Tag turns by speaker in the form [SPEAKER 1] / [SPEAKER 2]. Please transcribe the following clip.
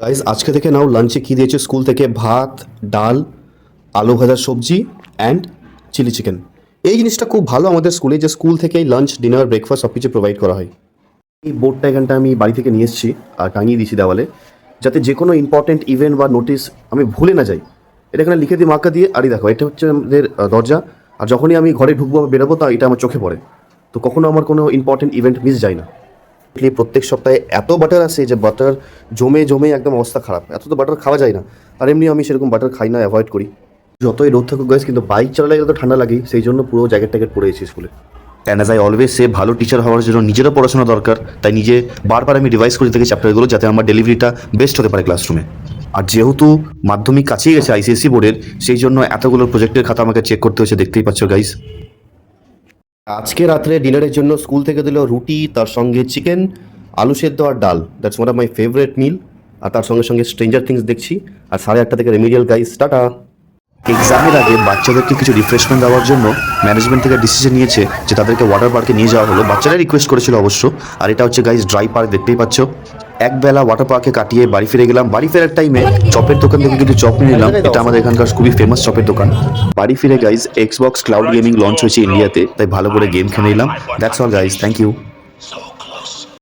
[SPEAKER 1] Guys আজকে থেকে নাও লাঞ্চে কী দিয়েছে স্কুল থেকে ভাত ডাল আলু ভাজার সবজি অ্যান্ড চিলি চিকেন। এই জিনিসটা খুব ভালো আমাদের স্কুলে, যে স্কুল থেকেই লাঞ্চ ডিনার ব্রেকফাস্ট সব কিছু প্রোভাইড করা হয়। এই বোর্ডটা এখানটা আমি বাড়ি থেকে নিয়ে এসেছি আর টাঙিয়ে দিয়েছি দেওয়ালে, যাতে যে কোনো ইম্পর্টেন্ট ইভেন্ট বা নোটিস আমি ভুলে না যাই। এটা এখানে লিখে দিই মার্কা দিয়ে। আরই দেখো, এটা হচ্ছে আমাদের দরজা, আর যখনই আমি ঘরে ঢুকবো বা বেরোবো তা এটা আমার চোখে পড়ে, তো কখনো আমার কোনো ইম্পর্টেন্ট ইভেন্ট মিস যায় না। প্রত্যেক সপ্তাহে এত বাটার আসে যে বাটার জমে জমে একদম অবস্থা খারাপ। এত তো বাটার খাওয়া যায় না, আর এমনি আমি সেরকম বাটার খাই না, অ্যাভয়েড করি। যতই রোদ থাকুক গাইস, কিন্তু বাইক চালালে যত ঠান্ডা লাগে, সেই জন্য পুরো জ্যাকেট ট্যাকেট পরে এসেছি স্কুলে। অ্যান্ড অ্যাজ আই অলওয়েজ সে, ভালো টিচার হওয়ার জন্য নিজেরও পড়াশোনা দরকার, তাই নিজে বারবার আমি রিভাইজ করে থাকি চ্যাপ্টারগুলো, যাতে আমার ডেলিভারিটা বেস্ট হতে পারে ক্লাসরুমে। আর যেহেতু মাধ্যমিক কাছেই গেছে আইসিএসসি বোর্ডের, সেই জন্য এতগুলো প্রজেক্টের খাতা আমাকে চেক করতে হয়েছে, দেখতেই পাচ্ছ গাইস। আজকে রাত্রে ডিনারের জন্য স্কুল থেকে দিল রুটি, তার সঙ্গে চিকেন, আলু সেদ্ধ আর ডাল। That's one of my favourite meal. আর তার সঙ্গে সঙ্গে স্ট্রেঞ্জার থিংস দেখছি। আর 8:30 থেকে রেমিডিয়াল গাইস, টাটা। এক্সামের আগে বাচ্চাদেরকে কিছু রিফ্রেশমেন্ট দেওয়ার জন্য ম্যানেজমেন্ট থেকে ডিসিশন নিয়েছে যে তাদেরকে ওয়াটার পার্কে নিয়ে যাওয়া হলো। বাচ্চারা রিকোয়েস্ট করেছিল অবশ্য। আর এটা হচ্ছে গাইস ড্রাই পার্ক, দেখতেই পাচ্ছ। একবেলা ওয়াটার পার্কে কাটিয়ে বাড়ি ফিরে গেলাম। বাড়ি ফেরার টাইমে চপের দোকান থেকে কিছু চপ নিয়ে নিলাম। এটা আমাদের এখানকার খুবই ফেমাস চপের দোকান। বাড়ি ফিরে guys Xbox cloud gaming launch হয়েছে ইন্ডিয়াতে, তাই ভালো করে গেম খেলে নিলাম। That's all guys, thank you.